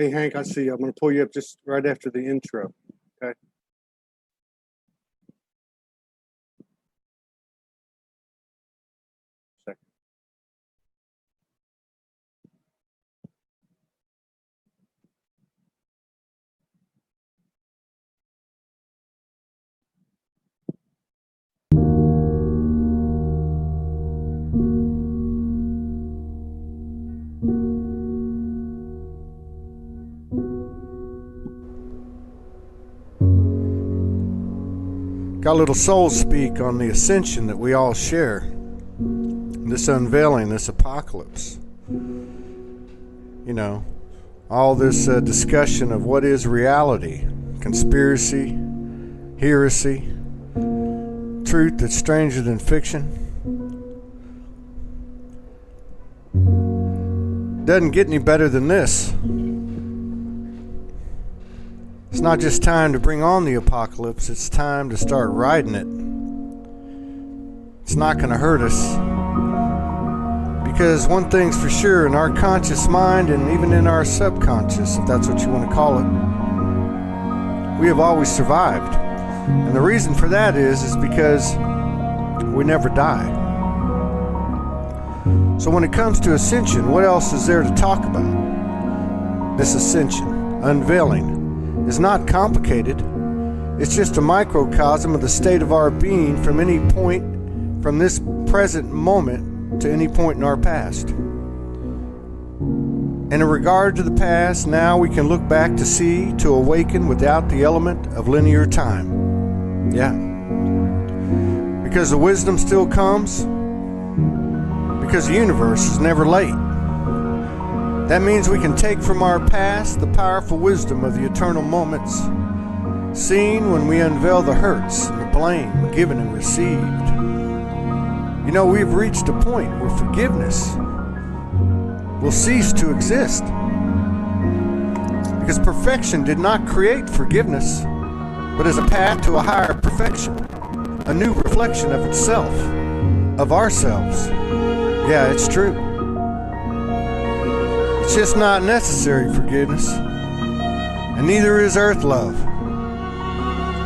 Hey, Hank, I see you. I'm going to pull you up just right after the intro. Okay. Second. Got a little soul speak on the ascension that we all share. This unveiling, this apocalypse. You know, all this discussion of what is reality, conspiracy, heresy, truth that's stranger than fiction. Doesn't get any better than this. It's not just time to bring on the apocalypse, it's time to start riding it. It's not going to hurt us. Because one thing's for sure, in our conscious mind and even in our subconscious, if that's what you want to call it, we have always survived. And the reason for that is because we never die. So when it comes to ascension, what else is there to talk about? This ascension, unveiling, is not complicated. It's just a microcosm of the state of our being from any point, from this present moment to any point in our past. And in regard to the past, now we can look back to see, to awaken without the element of linear time. Yeah. Because the wisdom still comes. Because the universe is never late. That means we can take from our past the powerful wisdom of the eternal moments, seen when we unveil the hurts and the blame given and received. You know, we've reached a point where forgiveness will cease to exist. Because perfection did not create forgiveness, but as a path to a higher perfection, a new reflection of itself, of ourselves. Yeah, it's true. It's just not necessary forgiveness, and neither is earth love.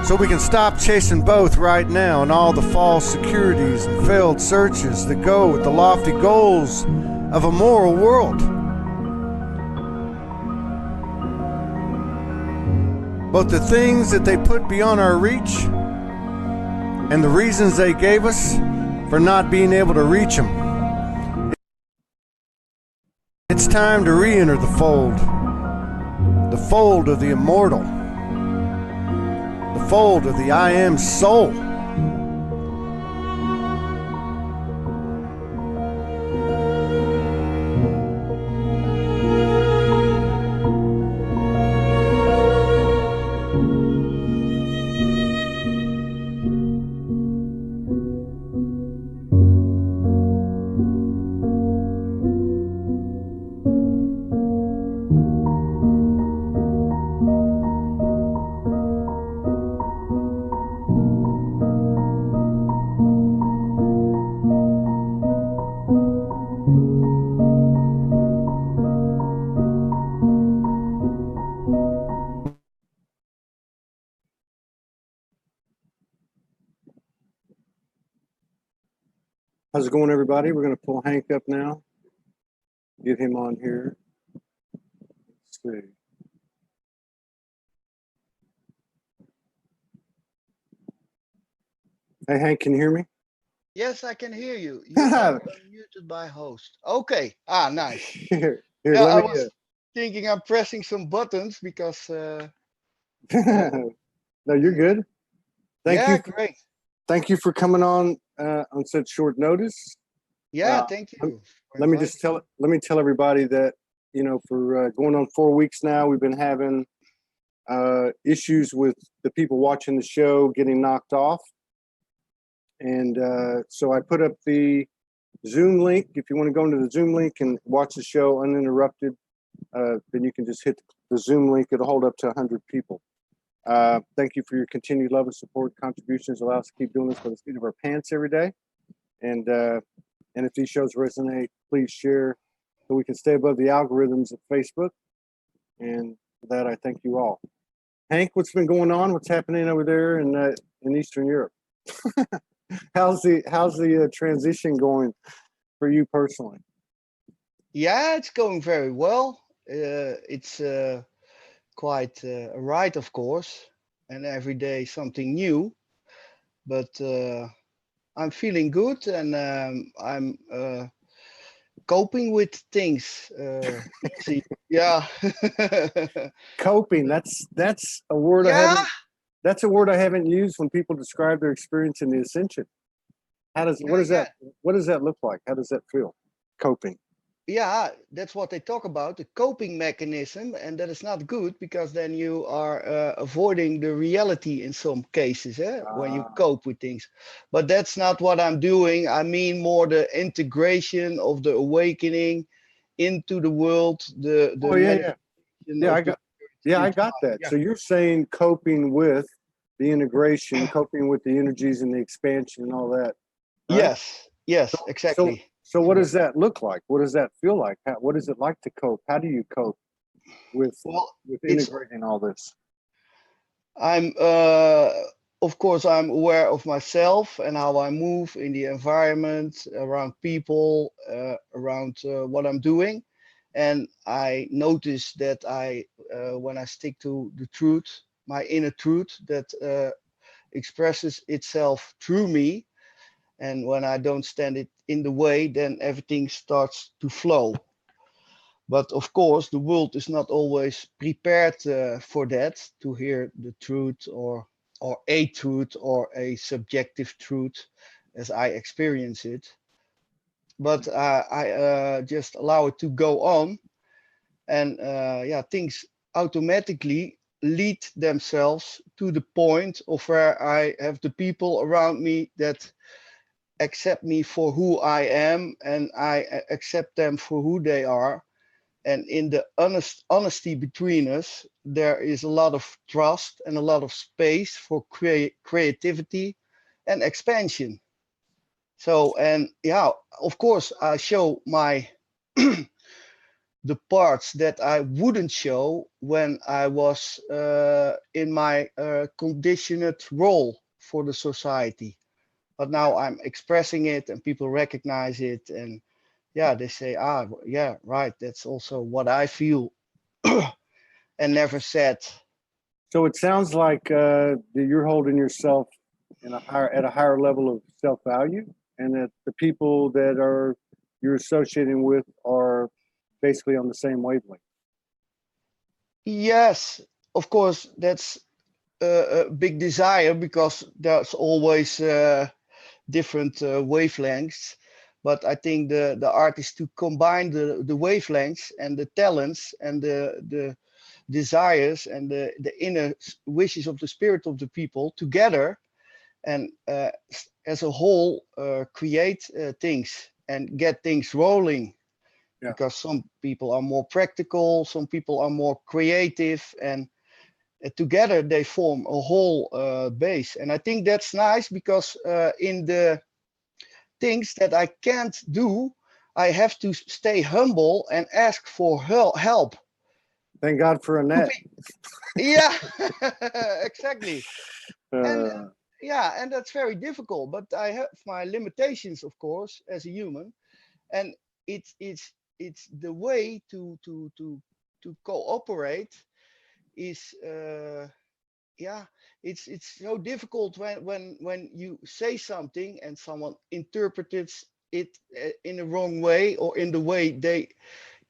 So we can stop chasing both right now and all the false securities and failed searches that go with the lofty goals of a moral world. Both the things that they put beyond our reach and the reasons they gave us for not being able to reach them. It's time to re-enter the fold of the immortal, the fold of the I Am Soul. How's it going, everybody? We're going to pull Hank up now. Get him on here. Let's see. Hey, Hank, can you hear me? Yes, I can hear you. You are unmuted by host. Okay. Ah, nice. Here, Yeah, I was thinking I'm pressing some buttons because. No, you're good. Thank you. Great. Thank you for coming on such short notice. Yeah, thank you. Let me tell everybody that, you know, for going on 4 weeks now, we've been having issues with the people watching the show getting knocked off. And so I put up the Zoom link. If you want to go into the Zoom link and watch the show uninterrupted, then you can just hit the Zoom link. It'll hold up to 100 people. Thank you for your continued love and support. Contributions allow us to keep doing this by the seat of our pants every day. And if these shows resonate, please share so we can stay above the algorithms of Facebook. And for that, I thank you all. Hank, what's been going on? What's happening over there in Eastern Europe? How's the transition going for you personally? Yeah, it's going very well. It's quite a ride, of course, and every day something new. But I'm feeling good, and I'm coping with things. See, yeah, Coping. That's a word I yeah, haven't. That's a word I haven't used when people describe their experience in the ascension. yeah, yeah. What does that look like? How does that feel? Coping. Yeah, that's what they talk about, the coping mechanism, and that is not good because then you are avoiding the reality in some cases, when you cope with things. But that's not what I'm doing. I mean more the integration of the awakening into the world, the Oh yeah, yeah, manifestation yeah. of the I into got life. that. Yeah. So you're saying coping with the integration, coping with the energies and the expansion and all that, right? Yes, yes, So, exactly. so what Correct. does that look like? What does that feel like? What is it like to cope? How do you cope with Well, it's integrating all this? I'm of course I'm aware of myself and how I move in the environment, around people, around what I'm doing, and I notice that I when I stick to the truth, my inner truth that expresses itself through me, and when I don't stand it in the way, then everything starts to flow. But of course, the world is not always prepared for that, to hear the truth or a truth or a subjective truth as I experience it. But I just allow it to go on, and yeah, things automatically lead themselves to the point of where I have the people around me that accept me for who I am, and I accept them for who they are. And in the honesty between us, there is a lot of trust and a lot of space for creativity and expansion. So, and yeah, of course, I show my the parts that I wouldn't show when I was in my conditioned role for the society. But now I'm expressing it, and people recognize it, and yeah, they say, ah, yeah, right, that's also what I feel and never said. So it sounds like that you're holding yourself at a higher level of self value, and that the people that are you're associating with are basically on the same wavelength. Yes, of course, that's a big desire because there's always different wavelengths. But I think the art is to combine the wavelengths and the talents and the desires and the inner wishes of the spirit of the people together, and as a whole create things and get things rolling, Yeah. because some people are more practical, some people are more creative, and together they form a whole base. And I think that's nice because in the things that I can't do, I have to stay humble and ask for help. Thank God for Annette. Yeah, exactly. And Uh, yeah, and that's very difficult, but I have my limitations, of course, as a human, and it's the way to cooperate is yeah, it's so difficult when you say something and someone interprets it in the wrong way, or in the way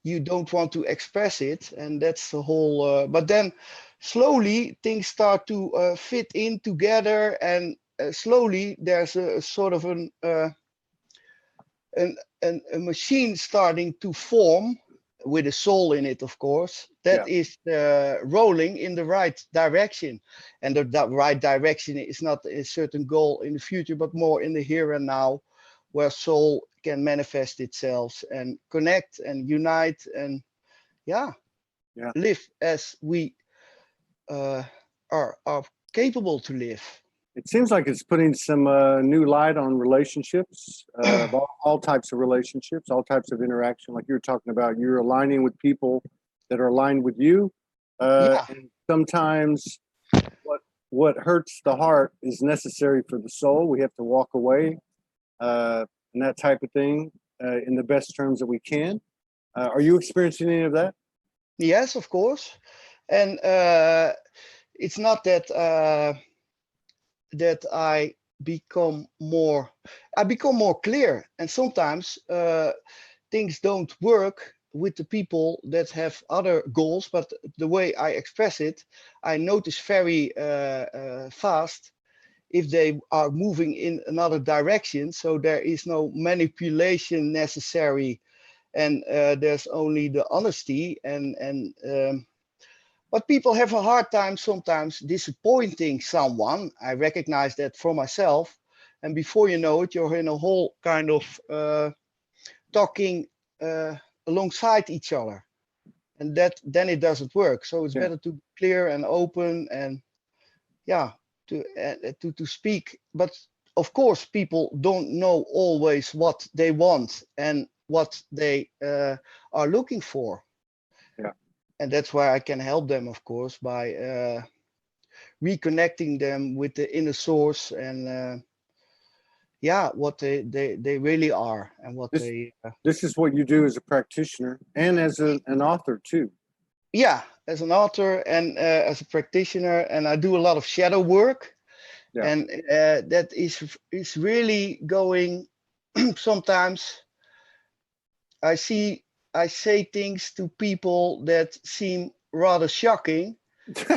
you don't want to express it, and that's the whole but then slowly things start to fit in together, and slowly there's a sort of an, a machine starting to form with a soul in it, of course, yeah. that is rolling in the right direction. And the right direction is not a certain goal in the future, but more in the here and now, where soul can manifest itself and connect and unite, and yeah, Yeah. live as we uh, are capable to live. It seems like it's putting some new light on relationships, of all types of relationships, all types of interaction. Like you were talking about, you're aligning with people that are aligned with you, Yeah, And sometimes what hurts the heart is necessary for the soul. We have to walk away, and that type of thing, in the best terms that we can. Are you experiencing any of that? yes, of course. And it's not that that I become more clear, and sometimes things don't work with the people that have other goals, but the way I express it, I notice very fast if they are moving in another direction. So there is no manipulation necessary, and there's only the honesty. But people have a hard time sometimes disappointing someone. I recognize that for myself. And before you know it, you're in a whole kind of talking alongside each other. And that then it doesn't work. So it's Yeah. better to be clear and open and yeah, to speak. But of course, people don't know always what they want and what they are looking for. Yeah. And that's where I can help them, of course, by reconnecting them with the inner source and yeah, what they really are and what This they this is what you do as a practitioner and as an author too. yeah, as an author and as a practitioner, and I do a lot of shadow work, Yeah. and that is really going. Sometimes I see I say things to people that seem rather shocking,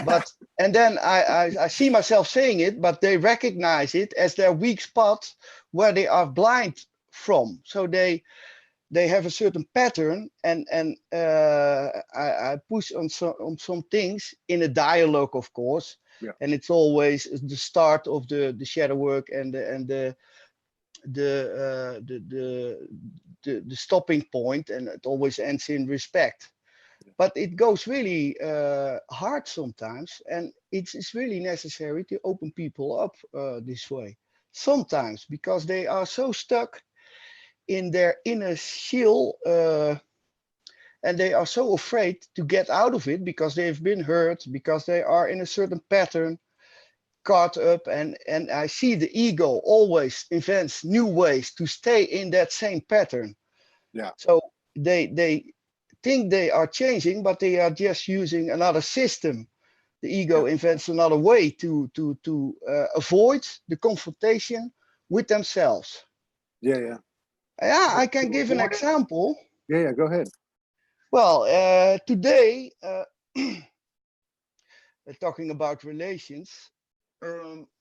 but and then I see myself saying it, but they recognize it as their weak spot where they are blind from. So they have a certain pattern, and I push on some things in a dialogue, of course, Yeah. and it's always the start of the shadow work and the stopping point, and it always ends in respect. But it goes really hard sometimes, and it's really necessary to open people up this way sometimes because they are so stuck in their inner shell, and they are so afraid to get out of it because they've been hurt, because they are in a certain pattern caught up, and I see the ego always invents new ways to stay in that same pattern. Yeah. So they think they are changing, but they are just using another system. The ego Yeah. invents another way to avoid the confrontation with themselves. Yeah. Yeah. Yeah, I To can give an avoid it. example. Yeah. Yeah. Go ahead. Well, today, talking about relations,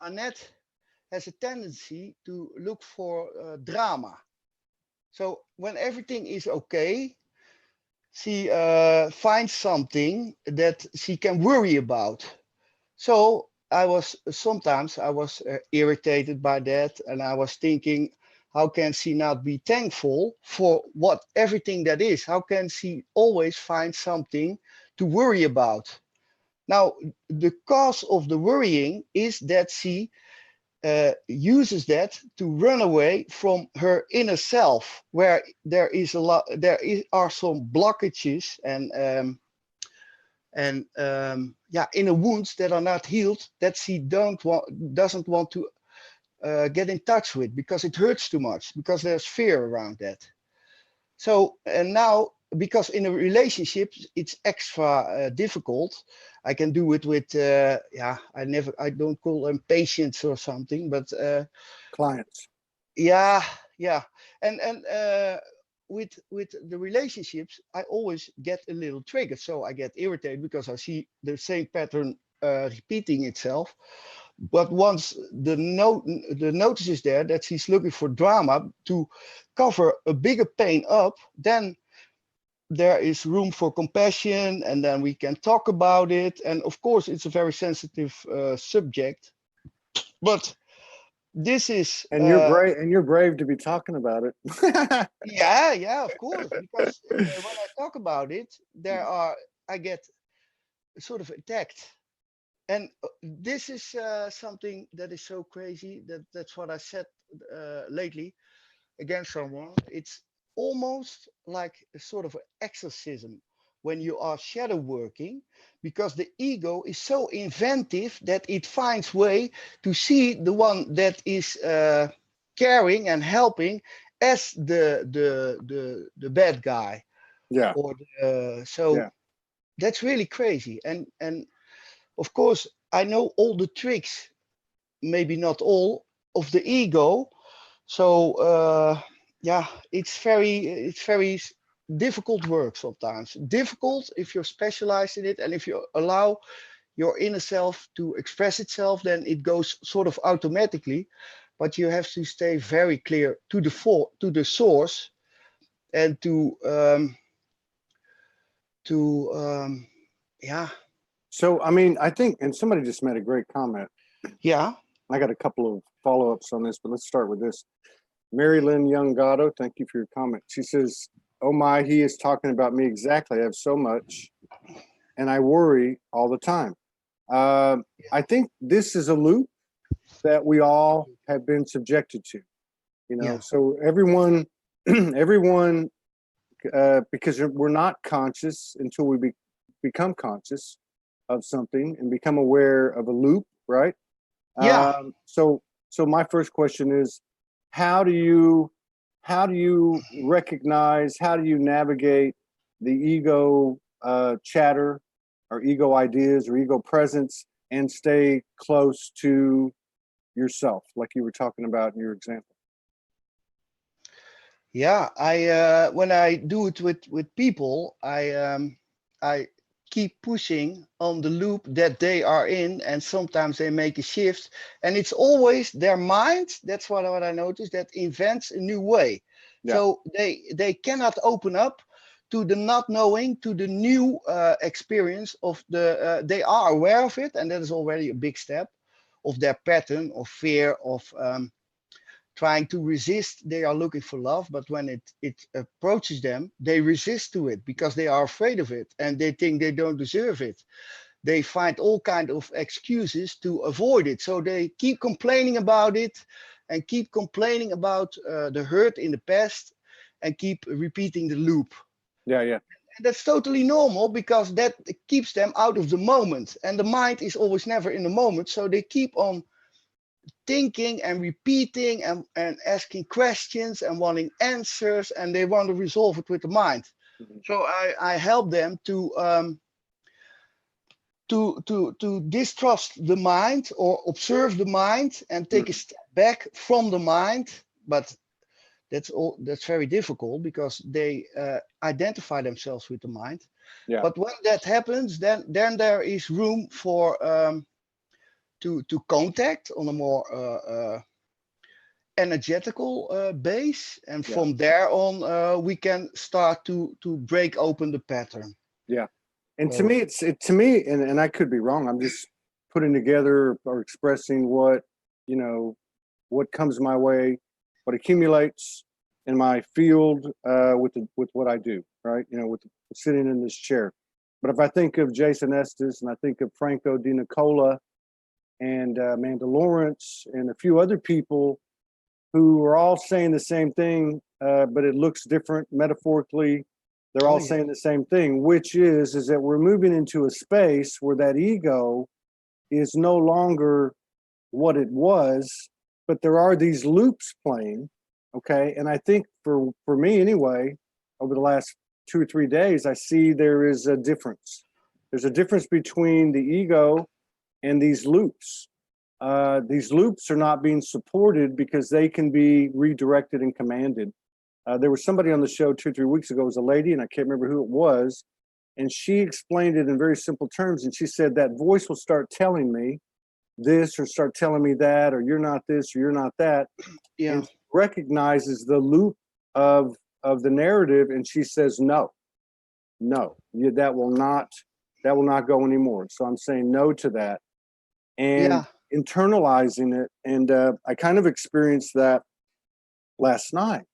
Annette has a tendency to look for drama. So when everything is okay, she finds something that she can worry about. So sometimes I was irritated by that, and I was thinking, how can she not be thankful for what everything that is? How can she always find something to worry about? Now, the cause of the worrying is that she uses that to run away from her inner self, where are some blockages and yeah, inner wounds that are not healed that she doesn't want to get in touch with because it hurts too much, because there's fear around that. So and now, because in a relationship it's extra difficult. I can do it with yeah, I don't call them patients or something, but Clients. yeah, yeah, and with the relationships, I always get a little triggered, so I get irritated because I see the same pattern repeating itself. But once the notice is there that she's looking for drama to cover a bigger pain up, then there is room for compassion, and then we can talk about it. And of course, it's a very sensitive subject, but this is And you're brave. And you're brave to be talking about it. yeah, yeah, of course, because when I talk about it, I get sort of attacked. And this is something that is so crazy that's what I said lately against someone. It's almost like a sort of exorcism when you are shadow working, because the ego is so inventive that it finds way to see the one that is caring and helping as the bad guy. Yeah. Or so Yeah. that's really crazy. And of course I know all the tricks, maybe not all, of the ego. So yeah, it's very difficult work sometimes. Difficult if you're specialized in it, and if you allow your inner self to express itself, then it goes sort of automatically. But you have to stay very clear to the source, and to yeah. So, I mean, I think, and somebody just made a great comment. Yeah. I got a couple of follow-ups on this, but let's start with this. Mary Lynn Young Gatto, thank you for your comment. She says, oh my, he is talking about me exactly. I have so much, and I worry all the time. I think this is a loop that we all have been subjected to, you know. Yeah. So everyone, everyone, because we're not conscious until we become conscious of something and become aware of a loop, right? Yeah. So my first question is, how do you recognize, how do you navigate the ego chatter or ego ideas or ego presence and stay close to yourself, like you were talking about in your example? Yeah, I when I do it with people, I keep pushing on the loop that they are in, and sometimes they make a shift, and it's always their mind. That's what I noticed, that invents a new way. Yeah. So they cannot open up to the not knowing, to the new experience of the. They are aware of it, and that is already a big step of their pattern of fear of. Trying to resist, they are looking for love, but when it approaches them, they resist to it because they are afraid of it and they think they don't deserve it. They find all kind of excuses to avoid it, so they keep complaining about it and keep complaining about the hurt in the past and keep repeating the loop. Yeah, yeah. And that's totally normal because that keeps them out of the moment, and the mind is always never in the moment, so they keep on thinking and repeating and asking questions and wanting answers, and they want to resolve it with the mind. Mhm. So I help them to distrust the mind or observe the mind and take a step back from the mind. But that's very difficult because they identify themselves with the mind. Yeah. But when that happens, then there is room for to contact on a more energetical base, and Yeah. from there on we can start to break open the pattern. Yeah. And to So me, to me, and I could be wrong. I'm just putting together or expressing what, you know, what comes my way, what accumulates in my field with what I do, right? You know, with sitting in this chair. But if I think of Jason Estes and I think of Franco Di Nicola and Amanda Lawrence and a few other people who are all saying the same thing, but it looks different metaphorically. They're all yeah. saying the same thing, which is that we're moving into a space where that ego is no longer what it was, but there are these loops playing. Okay. And I think for me anyway, over the last 2 or 3 days, I see there is a difference. There's a difference between the ego and these loops. These loops are not being supported because they can be redirected and commanded. There was somebody on the show 2 or 3 weeks ago, it was a lady, and I can't remember who it was. And she explained it in very simple terms. And she said that voice will start telling me this or start telling me that, or you're not this or you're not that. Yeah. And she recognizes the loop of the narrative. And she says, no, that will not go anymore. So I'm saying no to that. And Yeah. internalizing it. And I kind of experienced that last night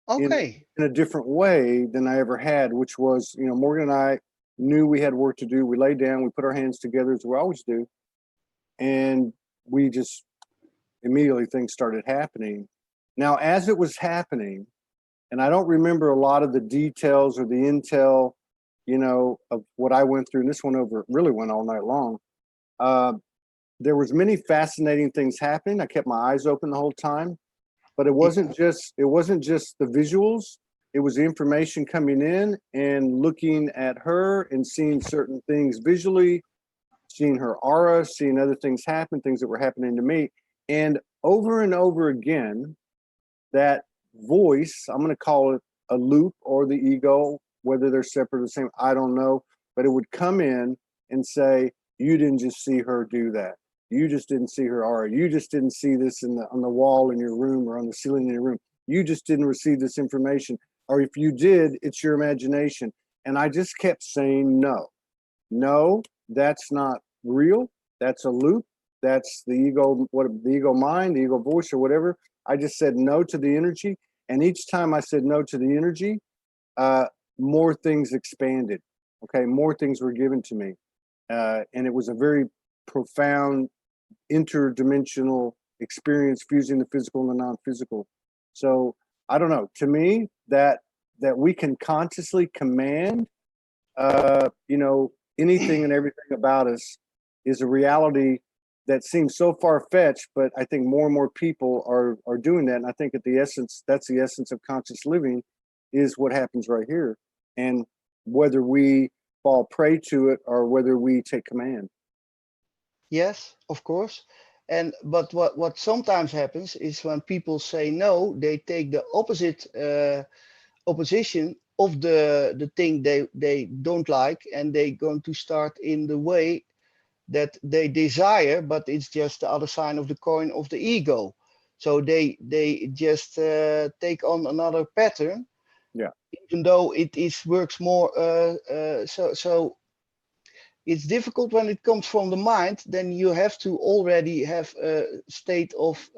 Okay. in a different way than I ever had, which was, you know, Morgan and I knew we had work to do. We laid down, we put our hands together as we always do. And we just immediately things started happening. Now, as it was happening, and I don't remember a lot of the details or the intel of what I went through, and this really went all night long. There was many fascinating things happening. I kept my eyes open the whole time, but it wasn't just the visuals. It was the information coming in and looking at her and seeing certain things visually, seeing her aura, seeing other things happen, things that were happening to me. And over again, that voice, I'm going to call it a loop or the ego, whether they're separate or the same, I don't know, but it would come in and say, you didn't just see her do that. You just didn't see her aura. You just didn't see this on the wall in your room or on the ceiling in your room. You just didn't receive this information. Or if you did, it's your imagination. And I just kept saying, no, that's not real. That's a loop. That's the ego, the ego mind, the ego voice, or whatever. I just said no to the energy. And each time I said no to the energy, more things expanded. Okay, more things were given to me. And it was a very profound, interdimensional experience, fusing the physical and the non-physical. So I don't know. To me, that we can consciously command, anything and everything about us is a reality that seems so far-fetched, but I think more and more people are doing that. And I think that's the essence of conscious living, is what happens right here. And whether we fall prey to it or whether we take command. Yes, of course. But what sometimes happens is when people say no, they take the opposite opposition of the thing they don't like, and they're going to start in the way that they desire, but it's just the other side of the coin of the ego. So they just take on another pattern, Yeah. even though it works more. So it's difficult when it comes from the mind. Then you have to already have a state of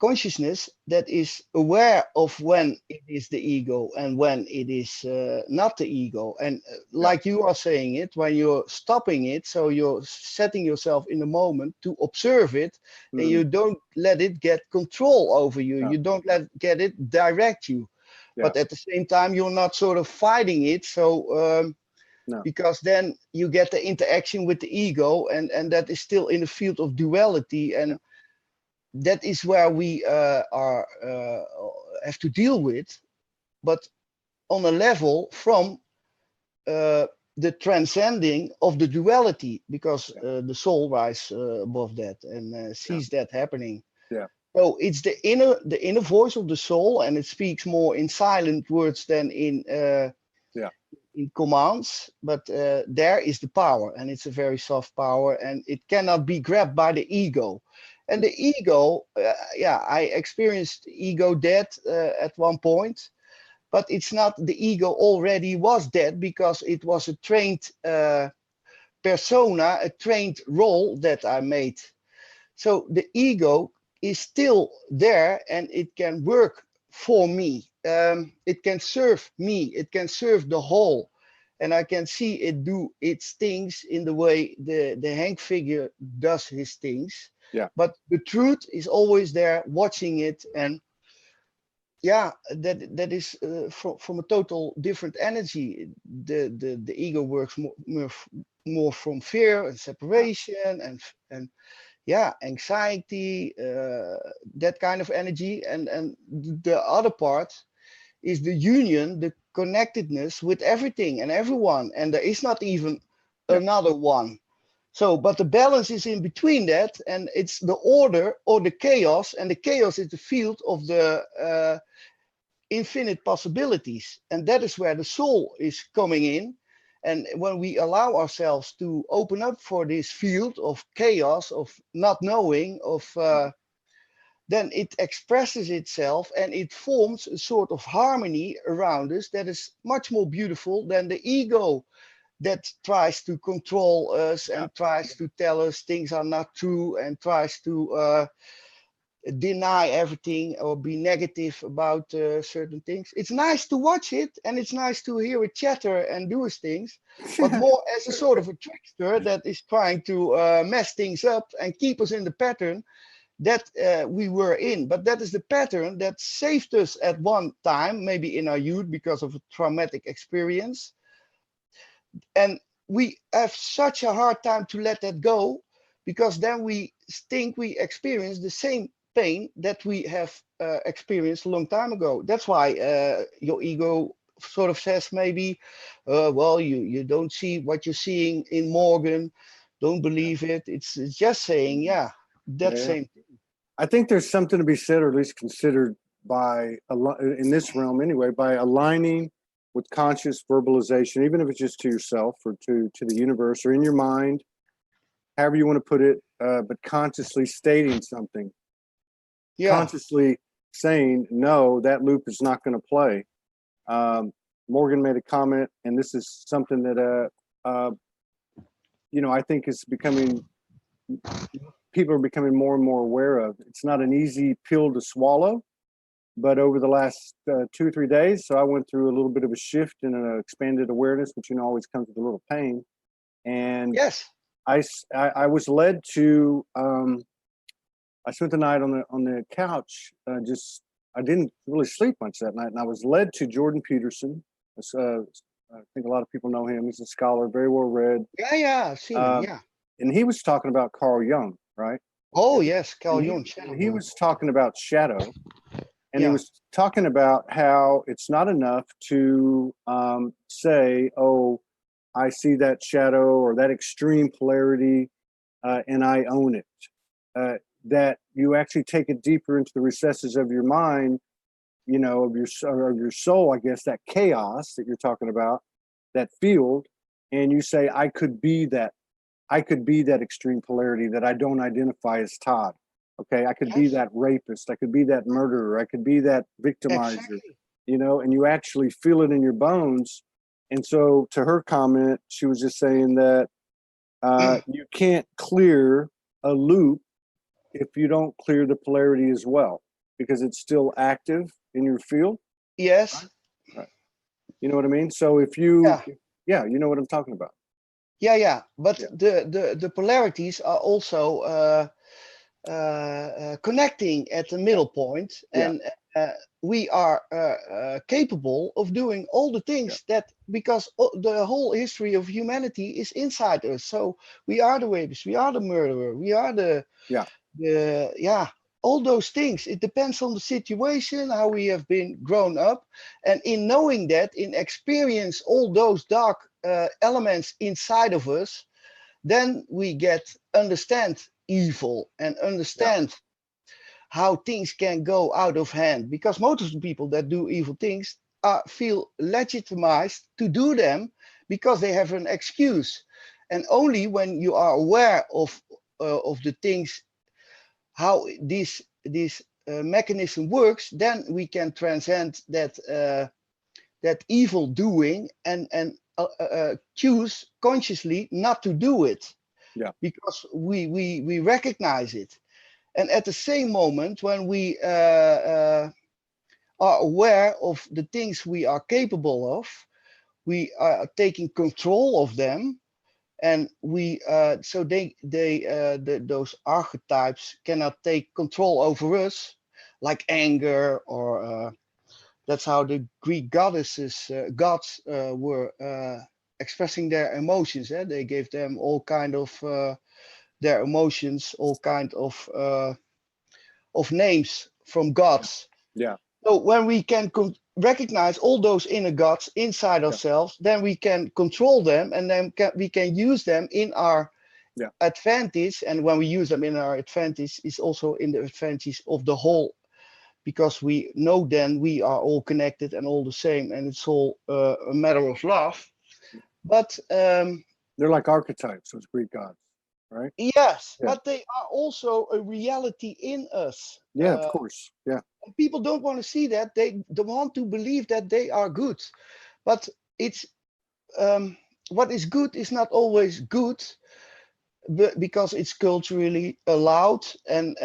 consciousness that is aware of when it is the ego and when it is not the ego. And like you are saying it, when you're stopping it, so you're setting yourself in the moment to observe it, and you don't let it get control over you. You don't get it direct you. But at the same time, you're not sort of fighting it. So because then you get the interaction with the ego, and that is still in the field of duality. And that is where we have to deal with, but on a level from the transcending of the duality, because the soul rises above that and sees that happening. So it's the inner voice of the soul, and it speaks more in silent words than in commands, but there is the power, and it's a very soft power, and it cannot be grabbed by the ego. And the ego, I experienced ego death at one point, but it's not the ego already was dead, because it was a trained persona, a trained role that I made. So the ego is still there, and it can work for me. It can serve me. It can serve the whole. And I can see it do its things in the way the Henk figure does his things. But the truth is always there, watching it. And that is from a total different energy. The ego works more from fear and separation and anxiety, that kind of energy. And the other part is the union, the connectedness with everything and everyone, and there is not even another one. So, but the balance is in between that, and it's the order or the chaos, and the chaos is the field of the infinite possibilities, and that is where the soul is coming in. And when we allow ourselves to open up for this field of chaos, of not knowing, of then it expresses itself, and it forms a sort of harmony around us that is much more beautiful than the ego that tries to control us and tries to tell us things are not true, and tries to deny everything or be negative about certain things. It's nice to watch it, and it's nice to hear it chatter and do its things, but more as a sort of a trickster that is trying to mess things up and keep us in the pattern that we were in. But that is the pattern that saved us at one time, maybe in our youth because of a traumatic experience. And we have such a hard time to let that go, because then we think we experience the same pain that we have experienced a long time ago. That's why your ego sort of says maybe, well, you don't see what you're seeing in Morgan, don't believe it. It's just saying, yeah, that Yeah. same. I think there's something to be said, or at least considered, by in this realm anyway, by aligning with conscious verbalization, even if it's just to yourself or to the universe or in your mind, however you want to put it, but consciously stating something, Yeah. consciously saying, no, that loop is not going to play. Morgan made a comment, and this is something that I think is becoming, people are becoming more and more aware of. It's not an easy pill to swallow, but over the last 2 or 3 days, so I went through a little bit of a shift in an expanded awareness, which always comes with a little pain. And Yes. I was led to. I spent the night on the couch. I didn't really sleep much that night, and I was led to Jordan Peterson. I think a lot of people know him. He's a scholar, very well read. Yeah, I've seen him. Yeah. And he was talking about Carl Jung, right? Oh yes, Carl And Jung. he was talking about shadow, and he Yeah. was talking about how it's not enough to say, "Oh, I see that shadow or that extreme polarity, and I own it." That you actually take it deeper into the recesses of your mind, of your soul, I guess, that chaos that you're talking about, that field, and you say, I could be that extreme polarity that I don't identify as Todd. Okay, I could be Yes. that rapist, I could be that murderer, I could be that victimizer, Exactly. and you actually feel it in your bones. And so to her comment, she was just saying that you can't clear a loop if you don't clear the polarity as well, because it's still active in your field. Yes. Right. You know what I mean? So if you, Yeah. yeah, you know what I'm talking about. Yeah. But Yeah. the polarities are also connecting at the middle point, Yeah. and we are capable of doing all the Yeah. things that, because the whole history of humanity is inside us. So we are the rapist, we are the murderer, we are the Yeah. all those things. It depends on the situation, how we have been grown up, and in knowing that, in experience all those dark elements inside of us, then we understand evil and Yeah. understand how things can go out of hand, because most of the people that do evil things feel legitimized to do them because they have an excuse. And only when you are aware of the things, how this mechanism works, then we can transcend that evil doing, and choose consciously not to do it. Yeah. Because we recognize it. And at the same moment, when we are aware of the things we are capable of, we are taking control of them, and so those archetypes cannot take control over us, like anger, or that's how the Greek gods were expressing their emotions. They gave them all kind of their emotions, all kind of names from Yeah. gods. Yeah. So when we can recognize all those inner gods inside Yeah. ourselves, then we can control them, and then we can use them in our Yeah. advantage. And when we use them in our advantage, it's also in the advantage of the whole, because we know then we are all connected and all the same, and it's all a matter of love. But They're like archetypes, those Greek gods, right? yes, Yeah. but they are also a reality in us. Yeah, of course. Yeah. People don't want to see that. They want to believe that they are good, but it's what is good is not always good, because it's culturally allowed. And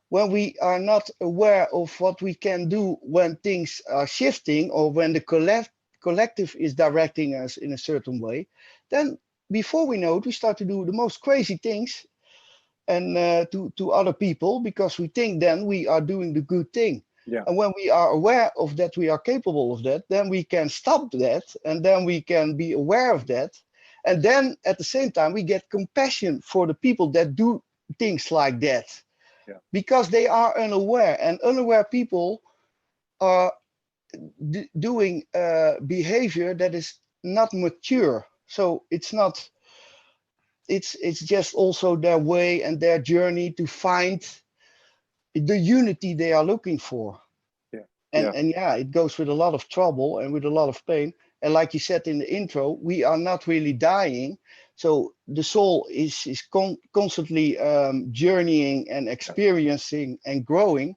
when we are not aware of what we can do when things are shifting, or when the collective is directing us in a certain way, then before we know it, we start to do the most crazy things, and to other people, because we think then we are doing the good thing. Yeah. And when we are aware of that, we are capable of that, then we can stop that, and then we can be aware of that. And then at the same time, we get compassion for the people that do things like that, Yeah. because they are unaware, and unaware people are doing behavior that is not mature. So it's just also their way and their journey to find the unity they are looking for. Yeah. And yeah, it goes with a lot of trouble and with a lot of pain. And like you said in the intro, we are not really dying. So the soul is constantly journeying and experiencing and growing.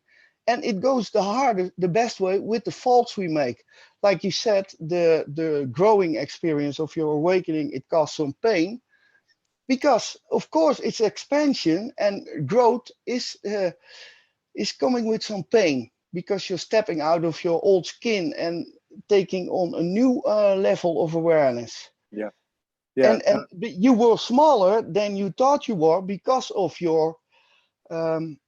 And it goes the hardest, the best way with the faults we make. Like you said, the growing experience of your awakening, it caused some pain, because of course it's expansion, and growth is coming with some pain, because you're stepping out of your old skin and taking on a new level of awareness. Yeah. Yeah. And you were smaller than you thought you were because of your um,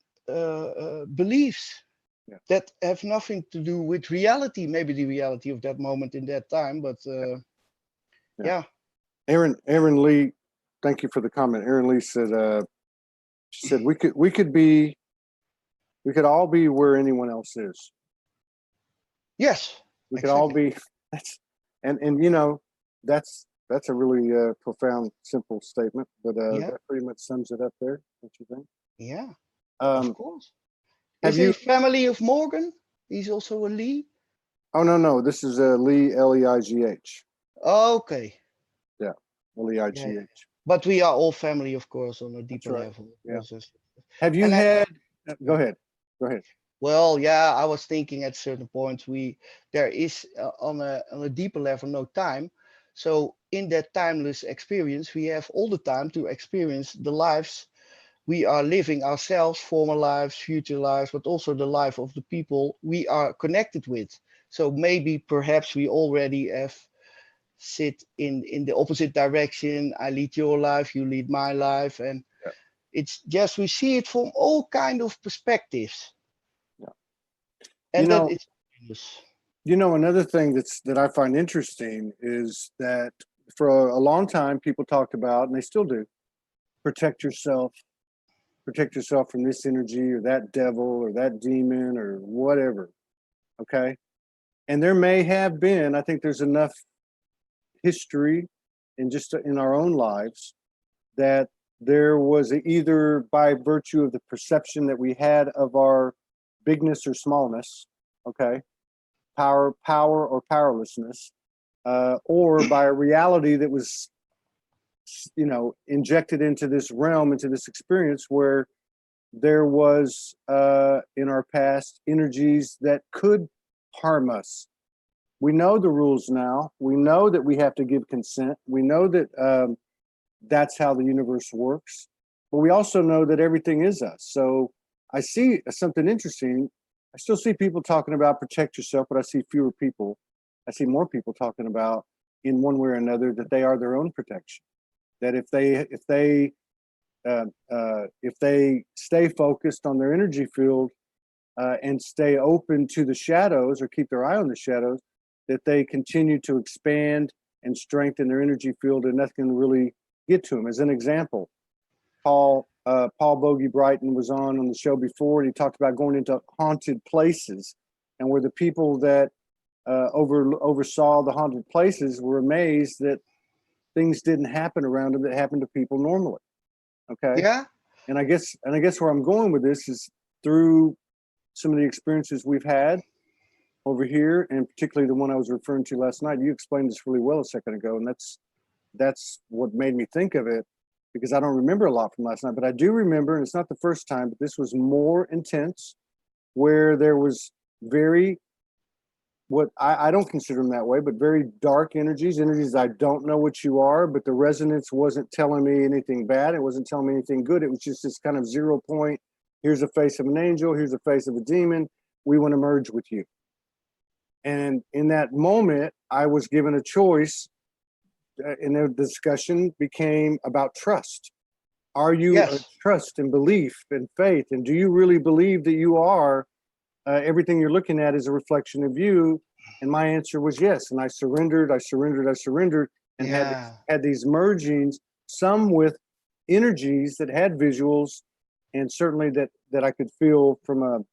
beliefs Yeah. that have nothing to do with reality. Maybe the reality of that moment in that time, but yeah. Aaron Lee, thank you for the comment. Aaron Lee said, she said we could all be where anyone else is. Yes. We could Exactly. all be. That's and you know that's a really profound, simple statement, but Yeah. that pretty much sums it up there. Don't you think? Yeah. Um, Of course. have Is he you? family of Morgan? He's also a Lee. Oh no, this is Lee, Leigh. Okay. Yeah, Yeah, yeah. Leigh. But we are all family, of course, on a That's deeper right. level. Yeah. Because Have you and I, had? Go yeah. ahead. Go ahead. Well, yeah, I was thinking at certain points there is on a deeper level no time. So in that timeless experience, we have all the time to experience the lives we are living ourselves, former lives, future lives, but also the life of the people we are connected with. So maybe perhaps we already have sit in the opposite direction. I lead your life, you lead my life, and Yeah. it's just we see it from all kind of perspectives, Yeah. You and that know, is another thing that I find interesting is that for a long time people talked about, and they still do, protect yourself, from this energy or that devil or that demon or whatever. Okay. And there may have been, I think there's enough history in just in our own lives that there was either by virtue of the perception that we had of our bigness or smallness, okay, power or powerlessness, or by a reality that was, injected into this realm, into this experience where there was in our past energies that could harm us. We know the rules now. We know that we have to give consent. We know that that's how the universe works. But we also know that everything is us. So I see something interesting. I still see people talking about protect yourself, but I see fewer people. I see more people talking about, in one way or another, that they are their own protection. That if they stay focused on their energy field and stay open to the shadows, or keep their eye on the shadows, that they continue to expand and strengthen their energy field, and nothing can really get to them. As an example, Paul Bogey Brighton was on the show before, and he talked about going into haunted places, and where the people that oversaw the haunted places were amazed that things didn't happen around them that happened to people normally. Okay. yeah. And I guess where I'm going with this is through some of the experiences we've had over here, and particularly the one I was referring to last night. You explained this really well a second ago, and that's what made me think of it, because I don't remember a lot from last night, but I do remember, and it's not the first time, but this was more intense, where there was very, what I don't consider them that way, but very dark energies I don't know what you are, but the resonance wasn't telling me anything bad. It wasn't telling me anything good. It was just this kind of 0 point. Here's a face of an angel. Here's a face of a demon. We want to merge with you. And in that moment, I was given a choice, and the discussion became about trust. Are you Yes. trust and belief and faith? And do you really believe that you are everything you're looking at is a reflection of you. And my answer was yes. And I surrendered, and Yeah. had these mergings, some with energies that had visuals, and certainly that I could feel from a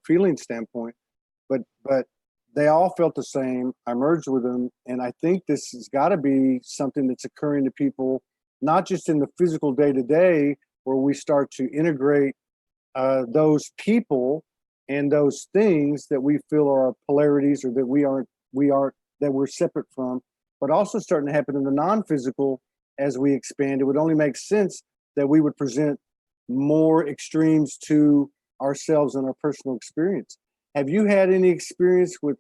feeling standpoint. But they all felt the same. I merged with them, and I think this has got to be something that's occurring to people, not just in the physical day to day, where we start to integrate those people and those things that we feel are polarities, or that that we're separate from, but also starting to happen in the non-physical as we expand. It would only make sense that we would present more extremes to ourselves and our personal experience. Have you had any experience with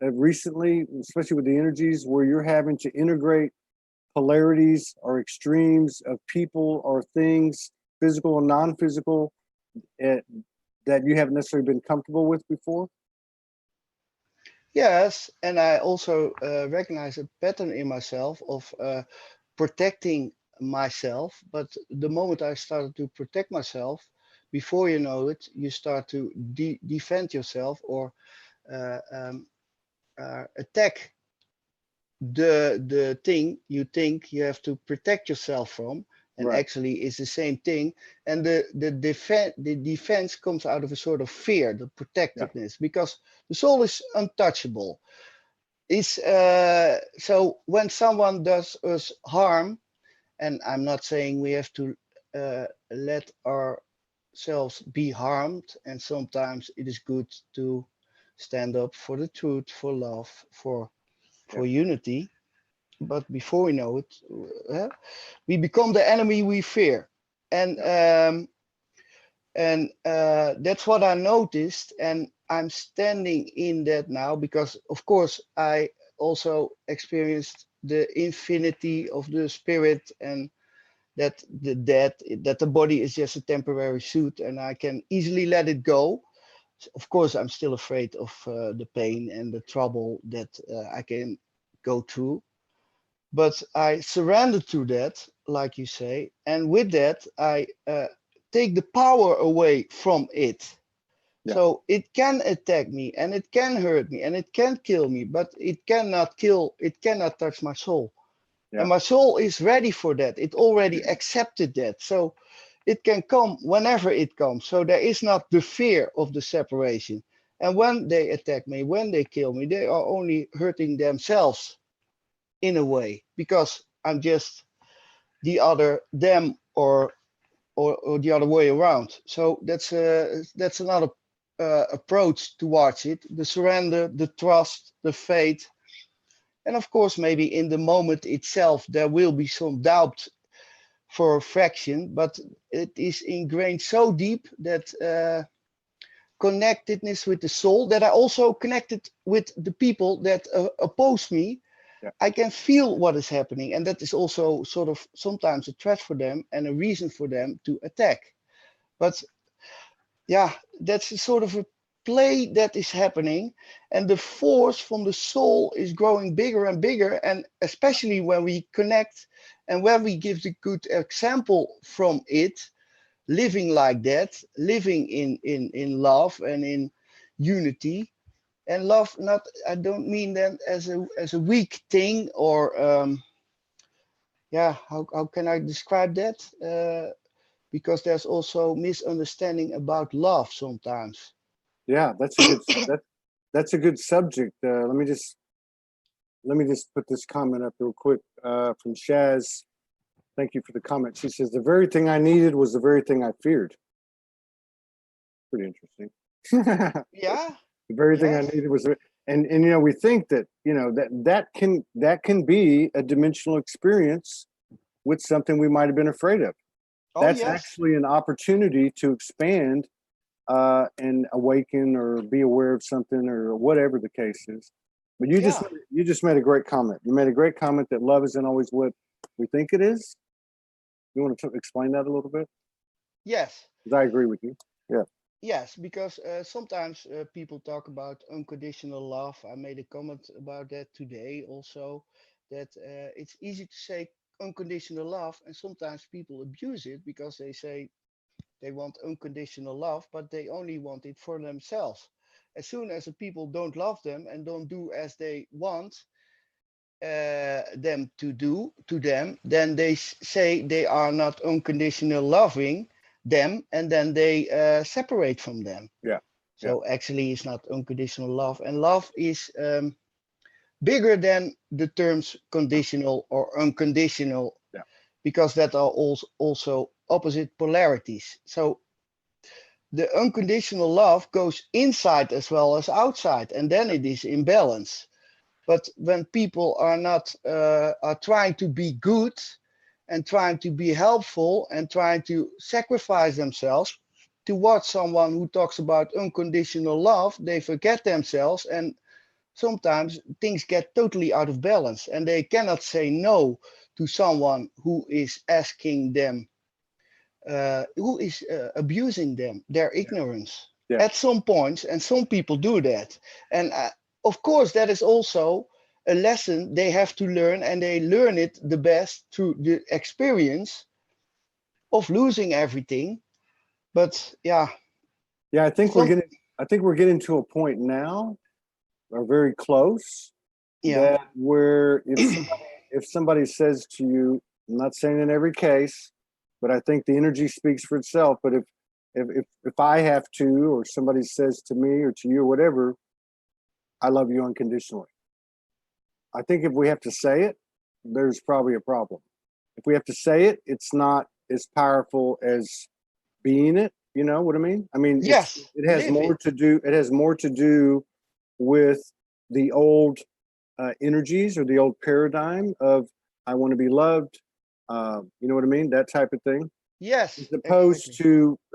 recently, especially with the energies, where you're having to integrate polarities or extremes of people or things, physical and non-physical, uh, that you haven't necessarily been comfortable with before? Yes, and I also recognize a pattern in myself of protecting myself. But the moment I started to protect myself, before you know it, you start to defend yourself, or uh, um, attack the thing you think you have to protect yourself from, and Right. actually it's the same thing. And the defense comes out of a sort of fear, the Yeah. protectiveness, because the soul is untouchable. It's so when someone does us harm, and I'm not saying we have to let ourselves be harmed, and sometimes it is good to stand up for the truth, for love, Yeah. for unity. But before we know it, we become the enemy we fear. And Yeah. that's what I noticed, and I'm standing in that now, because of course I also experienced the infinity of the spirit, and that the body is just a temporary suit, and I can easily let it go. Of course, I'm still afraid of the pain and the trouble that I can go through, but I surrender to that, like you say, and with that I take the power away from it. Yeah. So it can attack me, and it can hurt me, and it can kill me, but it cannot kill, it cannot touch my soul. Yeah. And my soul is ready for that. It already accepted that. So it can come whenever it comes. So there is not the fear of the separation. And when they attack me, when they kill me, they are only hurting themselves in a way, because I'm just the other them, or the other way around. So that's another approach towards it: the surrender, the trust, the faith. And of course, maybe in the moment itself there will be some doubt for a fraction, but it is ingrained so deep that connectedness with the soul, that I also connected with the people that oppose me. Yeah. I can feel what is happening, and that is also sort of sometimes a threat for them and a reason for them to attack. But yeah, that's a sort of a play that is happening, and the force from the soul is growing bigger and bigger. And especially when we connect, and when we give the good example from it, living like that, living in love and in unity. And love, not, I don't mean that as a weak thing, or yeah, how can I describe that? Because there's also misunderstanding about love sometimes. Yeah. That's a good subject. Let me just put this comment up real quick from Shaz. Thank you for the comment. She says, the very thing I needed was the very thing I feared. Pretty interesting. The Yeah. very thing I Yes. needed was, and we think that, that can be a dimensional experience with something we might have been afraid of. Oh That's yes. actually an opportunity to expand and awaken or be aware of something, or whatever the case is. But Yeah. you just made a great comment. You made a great comment that love isn't always what we think it is. You want to explain that a little bit? Yes. Because I agree with you. Yeah. Yes, because sometimes people talk about unconditional love. I made a comment about that today also, that it's easy to say unconditional love, and sometimes people abuse it because they say They want unconditional love, but they only want it for themselves. As soon as the people don't love them and don't do as they want them to do to them, then they say they are not unconditional loving them, and then they separate from them. Yeah. So actually, it's not unconditional love, and love is bigger than the terms conditional or unconditional, Yeah. because that are also opposite polarities. So the unconditional love goes inside as well as outside, and then it is in balance. But when people are not are trying to be good and trying to be helpful and trying to sacrifice themselves towards someone who talks about unconditional love, they forget themselves, and sometimes things get totally out of balance, and they cannot say no to someone who is asking them, who is abusing them, their ignorance Yeah. at some points, and some people do that. And of course, that is also a lesson they have to learn, and they learn it the best through the experience of losing everything. But yeah, Yeah, some I think we're getting to a point now, or very close, yeah, that where if somebody says to you, I'm not saying in every case, but I think the energy speaks for itself. But if I have to, or somebody says to me or to you or whatever, I love you unconditionally. I think if we have to say it, there's probably a problem. If we have to say it, it's not as powerful as being it. You know what I mean? I mean, yes, it has live more it. to do. It has more to do with the old energies or the old paradigm of I want to be loved. You know what I mean? That type of thing, Yes, exactly.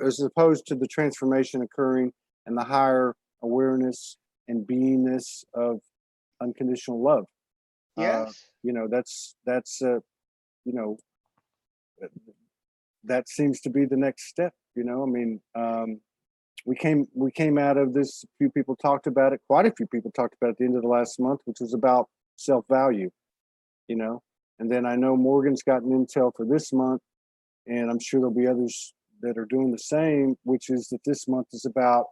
as opposed to the transformation occurring and the higher awareness and beingness of unconditional love. Yes, You know, you know, that seems to be the next step. You know, I mean, we came out of this. A few people talked about it. Quite a few people talked about it at the end of the last month, which was about self value. You know, and then I know Morgan's gotten intel for this month, and I'm sure there'll be others that are doing the same. Which is that this month is about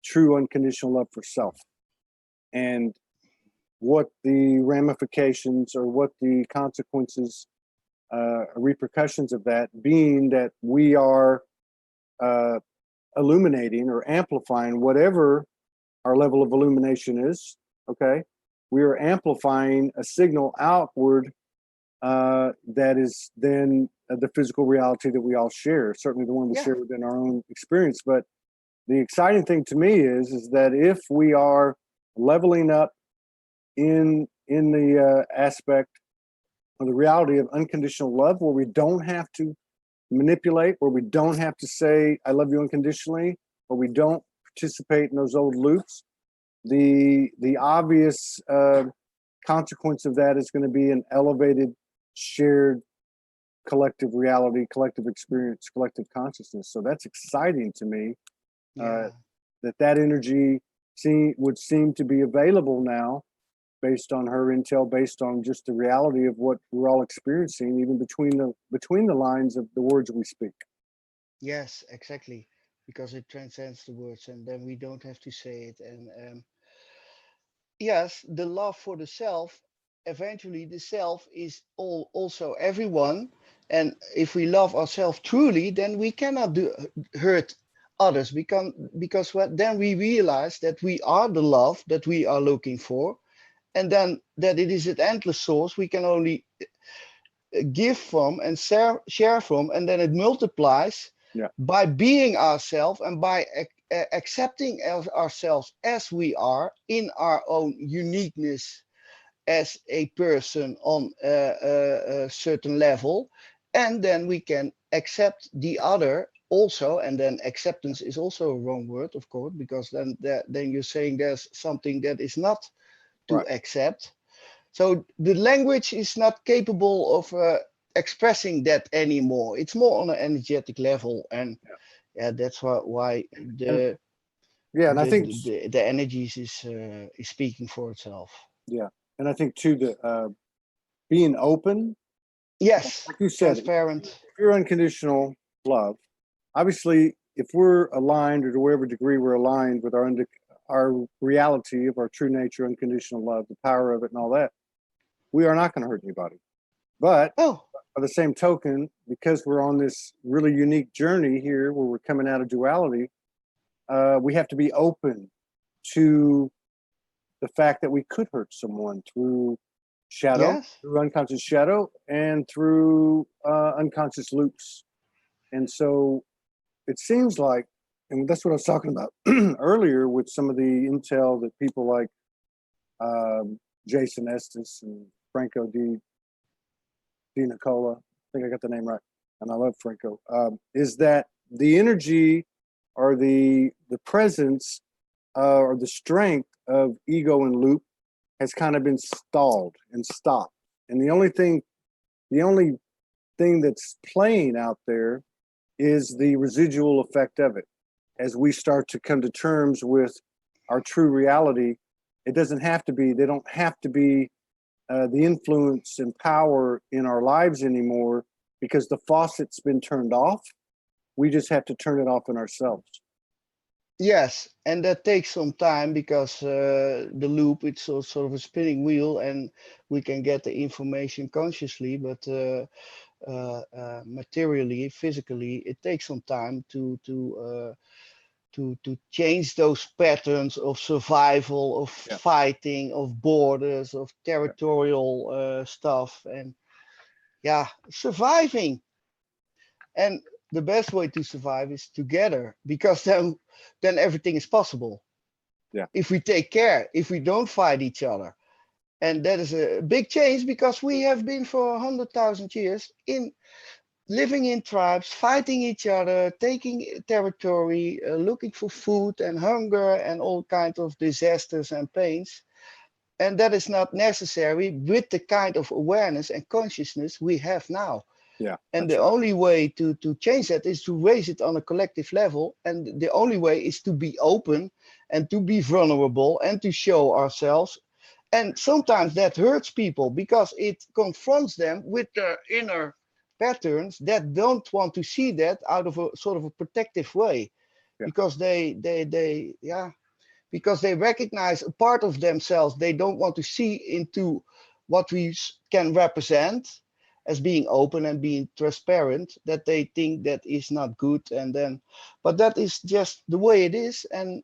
true unconditional love for self, and what the ramifications or what the consequences, repercussions of that being that we are uh, illuminating or amplifying whatever our level of illumination is. Okay, we are amplifying a signal outward that is then the physical reality that we all share. Certainly, the one we yeah, share within our own experience. But the exciting thing to me is that if we are leveling up in the aspect of the reality of unconditional love, where we don't have to manipulate, where we don't have to say I love you unconditionally, or we don't participate in those old loops, the obvious consequence of that is going to be an elevated shared collective reality, collective experience, collective consciousness. So that's exciting to me, yeah. that energy would seem to be available now, based on her intel, based on just the reality of what we're all experiencing, even between the lines of the words we speak. Yes, exactly. Because it transcends the words, and then we don't have to say it. And yes, the love for the self, eventually the self is also everyone. And if we love ourselves truly, then we cannot hurt others, because what, then we realize that we are the love that we are looking for, and then that it is an endless source we can only give from and share from, and then it multiplies Yeah. by being ourselves and by accepting ourselves as we are in our own uniqueness as a person on a certain level, and then we can accept the other also. And then acceptance is also a wrong word, of course, because then you're saying there's something that is not to Right. accept. So the language is not capable of expressing that anymore. It's more on an energetic level, and yeah, that's why And yeah, and I think the energies is speaking for itself. yeah, and I think too that being open, Yes, like you said, if transparent. you're unconditional love, obviously if we're aligned, or to whatever degree we're aligned with our reality of our true nature, unconditional love, the power of it, and all that, we are not going to hurt anybody. But Oh, by the same token, because we're on this really unique journey here, where we're coming out of duality, we have to be open to the fact that we could hurt someone through shadow, yes. through unconscious shadow, and through unconscious loops. And so it seems like, and that's what I was talking about earlier with some of the intel that people like Jason Estes and Franco Di Nicola, I think I got the name right, and I love Franco, is that the energy or the presence or the strength of ego and loop has kind of been stalled and stopped. And the only thing that's playing out there is the residual effect of it. As we start to come to terms with our true reality, it doesn't have to be, they don't have to be the influence and power in our lives anymore, because the faucet's been turned off. We just have to turn it off in ourselves. Yes, and that takes some time, because the loop, it's sort of a spinning wheel, and we can get the information consciously, but materially, physically, it takes some time to change those patterns of survival, of fighting, of borders, of territorial stuff, and yeah, surviving. And the best way to survive is together, because then everything is possible. Yeah. If we take care, if we don't fight each other. And that is a big change, because we have been for 100,000 years living in tribes, fighting each other, taking territory, looking for food and hunger and all kinds of disasters and pains. And that is not necessary with the kind of awareness and consciousness we have now. Yeah. And the only way to change that is to raise it on a collective level. And the only way is to be open and to be vulnerable and to show ourselves. And sometimes that hurts people, because it confronts them with their inner patterns that don't want to see that out of a sort of a protective way. Yeah. Because because they recognize a part of themselves they don't want to see into what we can represent as being open and being transparent, that they think that is not good. And then, but that is just the way it is, and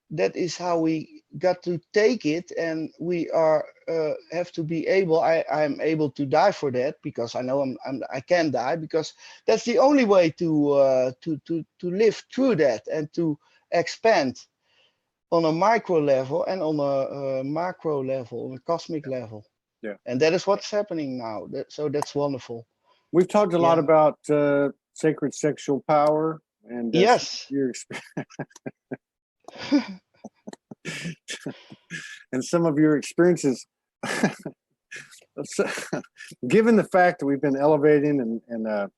that is how we got to take it. And we are have to be able, I'm able to die for that, because I know I can die, because that's the only way to live through that and to expand on a micro level and on a macro level, on a cosmic level. Yeah. And that is what's happening now. So that's wonderful. We've talked a lot Yeah. about sacred sexual power and Yes. your and some of your experiences. So, given the fact that we've been elevating and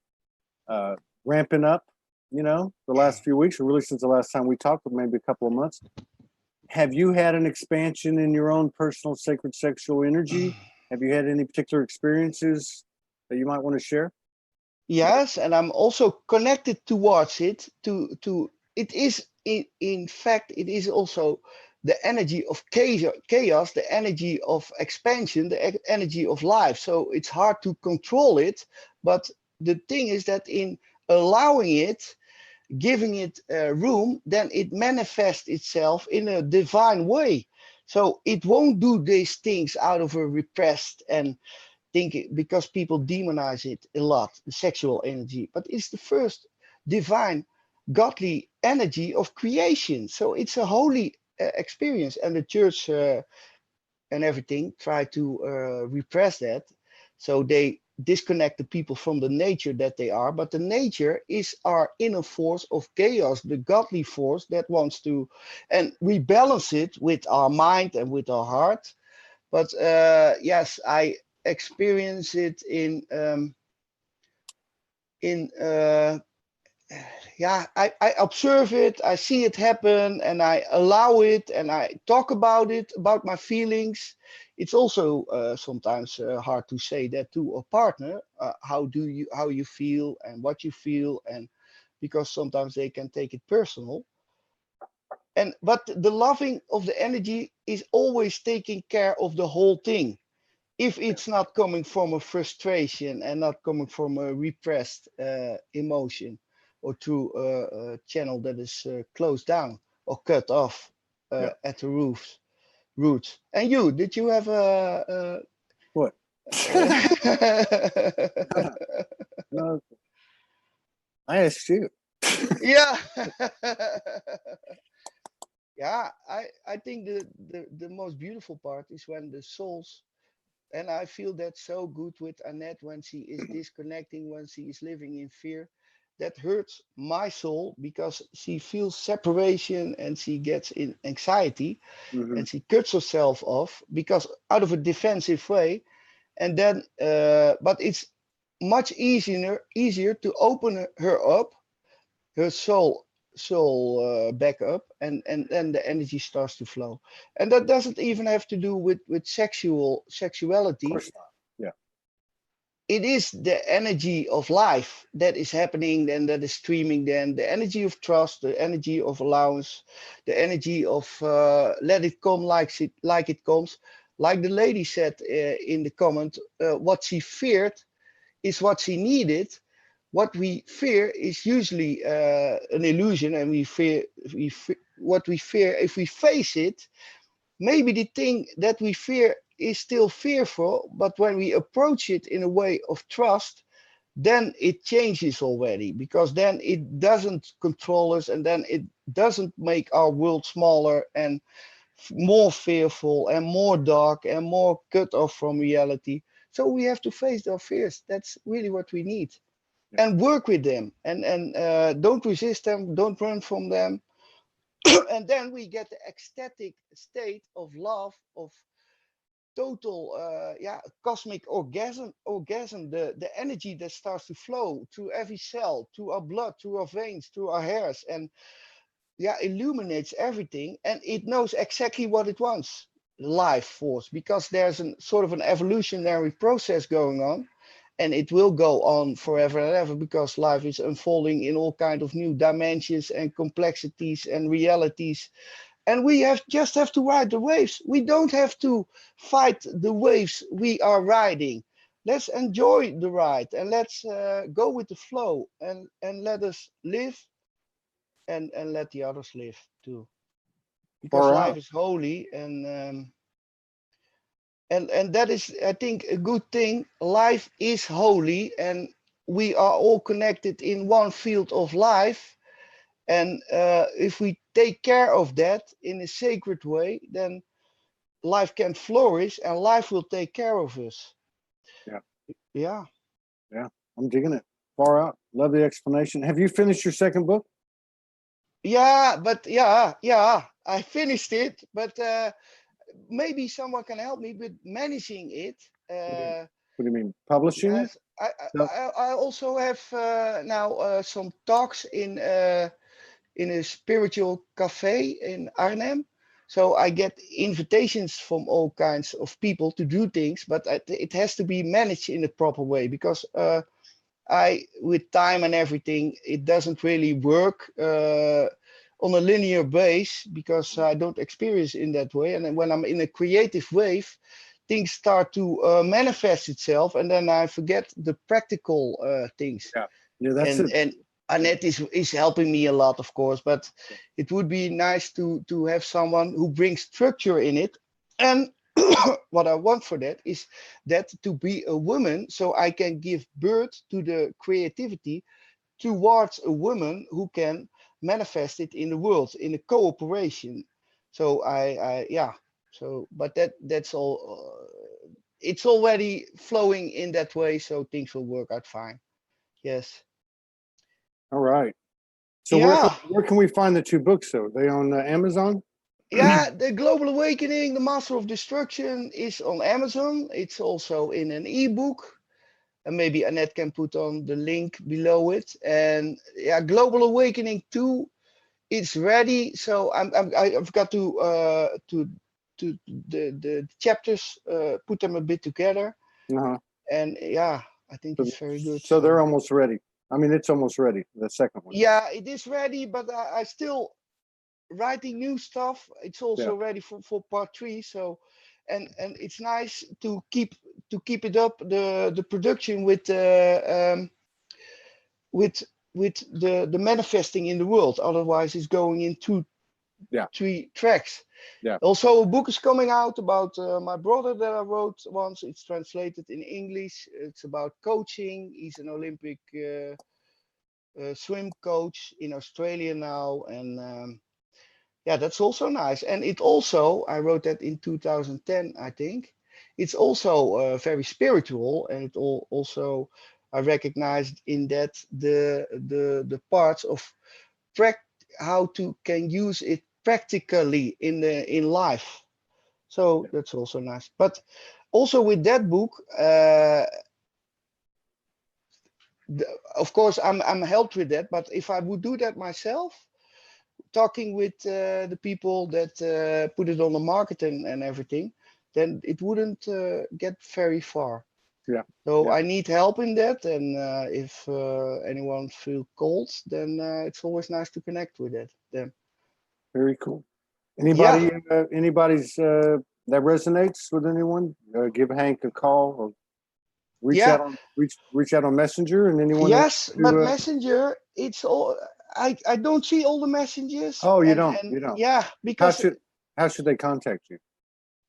ramping up, the last few weeks, or really since the last time we talked, maybe a couple of months, have you had an expansion in your own personal sacred sexual energy? Have you had any particular experiences that you might want to share? Yes, and I'm also connected towards it. It is in fact, it is also the energy of chaos, the energy of expansion, the energy of life. So it's hard to control it, but the thing is that in allowing it, giving it room, then it manifests itself in a divine way. So it won't do these things out of a repressed and thinking, because people demonize it a lot, the sexual energy, but it's the first divine godly energy of creation. So it's a holy experience, and the church and everything try to repress that. So they disconnect the people from the nature that they are, but the nature is our inner force of chaos, the godly force that wants to, and we balance it with our mind and with our heart. But yes, I experience it in yeah, I observe it, I see it happen, and I allow it, and I talk about it, about my feelings. It's also sometimes hard to say that to a partner, how you feel and what you feel, and because sometimes they can take it personal. But the loving of the energy is always taking care of the whole thing. If it's not coming from a frustration and not coming from a repressed emotion, or through a channel that is closed down or cut off at the roots. And you, did you have a What? No, I asked you. yeah. Yeah, I think the most beautiful part is when the souls, and I feel that so good with Annette when she is disconnecting, when she is living in fear. That hurts my soul because she feels separation and she gets in anxiety and she cuts herself off because out of a defensive way. And then, but it's much easier to open her up, her soul back up, and then the energy starts to flow. And that doesn't even have to do with Of sexuality. course not. Yeah. It is the energy of life that is happening and that is streaming, then the energy of trust, the energy of allowance, the energy of let it come like it comes. Like the lady said in the comment, what she feared is what she needed. What we fear is usually an illusion, and what we fear, if we face it, maybe the thing that we fear is still fearful, but when we approach it in a way of trust, then it changes already, because then it doesn't control us, and then it doesn't make our world smaller and more fearful and more dark and more cut off from reality. So we have to face our fears. That's really what we need. Yeah. And work with them, and don't resist them, don't run from them. And then we get the ecstatic state of love, of total cosmic orgasm, the energy that starts to flow through every cell, through our blood, through our veins, through our hairs, and illuminates everything, and it knows exactly what it wants. Life force, because there's a sort of an evolutionary process going on, and it will go on forever and ever, because life is unfolding in all kind of new dimensions and complexities and realities. And we just have to ride the waves. We don't have to fight the waves we are riding. Let's enjoy the ride, and let's go with the flow, and let us live, and let the others live too, because Far life out. is holy. And that is, I think, a good thing. Life is holy, and we are all connected in one field of life. And if we take care of that in a sacred way, then life can flourish, and life will take care of us. Yeah. Yeah. Yeah. I'm digging it. Far out. Love the explanation. Have you finished your second book? Yeah, but I finished it, but maybe someone can help me with managing it. What do you mean? Publishing it? Yes, No. I also have now some talks in a spiritual cafe in Arnhem. So I get invitations from all kinds of people to do things, but it has to be managed in a proper way, because with time and everything, it doesn't really work on a linear base, because I don't experience in that way. And then when I'm in a creative wave, things start to manifest itself, and then I forget the practical things. Yeah. Yeah, that's it. And Annette is helping me a lot, of course, but it would be nice to have someone who brings structure in it. And what I want for that is that to be a woman, so I can give birth to the creativity towards a woman who can manifest it in the world in a cooperation. So but that's all. It's already flowing in that way, so things will work out fine. Yes. All right. So Yeah. where can we find the two books? Though they on Amazon? Yeah, the Global Awakening, the Master of Destruction, is on Amazon. It's also in an ebook, and maybe Annette can put on the link below it. And yeah, Global Awakening 2, it's ready. So I've got to the chapters, put them a bit together. Uh-huh. And yeah, I think it's very good. So they're almost ready. I mean, it's almost ready. The second one. Yeah, it is ready, but I still writing new stuff. It's also ready for part 3. So, and it's nice to keep it up the production with the manifesting in the world. Otherwise, it's going in 3 tracks. Yeah. Also, a book is coming out about my brother that I wrote once. It's translated in English. It's about coaching. He's an Olympic swim coach in Australia now, and yeah, that's also nice. And it also, I wrote that in 2010, I think. It's also very spiritual, and it also I recognized in that the parts of how to can use it practically in life. So that's also nice. But also with that book, of course, I'm helped with that. But if I would do that myself, talking with the people that put it on the market and everything, then it wouldn't get very far. Yeah. So I need help in that, and if anyone feel called, then it's always nice to connect with it. Then. Very cool. Anybody, anybody's that resonates with anyone? Give Henk a call or reach out on Messenger, and anyone. Yes, but Messenger, it's all. I don't see all the messages. Oh, you don't. Yeah, because how should they contact you?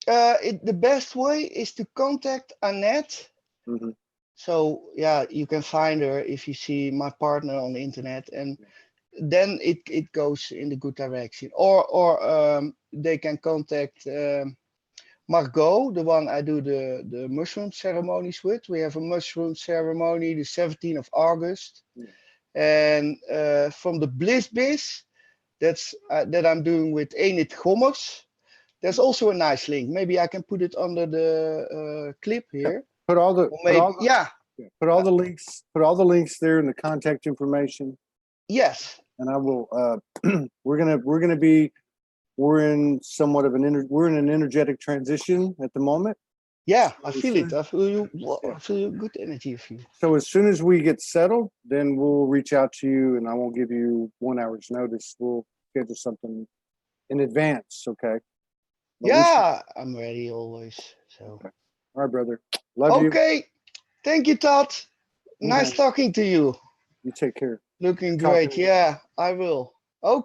The best way is to contact Annette. Mm-hmm. So yeah, you can find her if you see my partner on the internet, and then it goes in the good direction. Or they can contact Margot, the one I do the mushroom ceremonies with. We have a mushroom ceremony the 17th of August. And from the Bliss Biz, that's that I'm doing with Enid Gommers. There's also a nice link. Maybe I can put it under the clip here. Put all the links. Put all the links there in the contact information. Yes. And I will. We're in somewhat of an energetic transition at the moment. Yeah, so I feel it. I feel good energy of you. So as soon as we get settled, then we'll reach out to you, and I won't give you 1 hour's notice. We'll schedule something in advance, okay? But I'm ready always. So. Okay. All right, brother. Love you. Okay. Thank you, Todd. Nice talking to you. You take care. Looking great. Yeah, I will. Okay.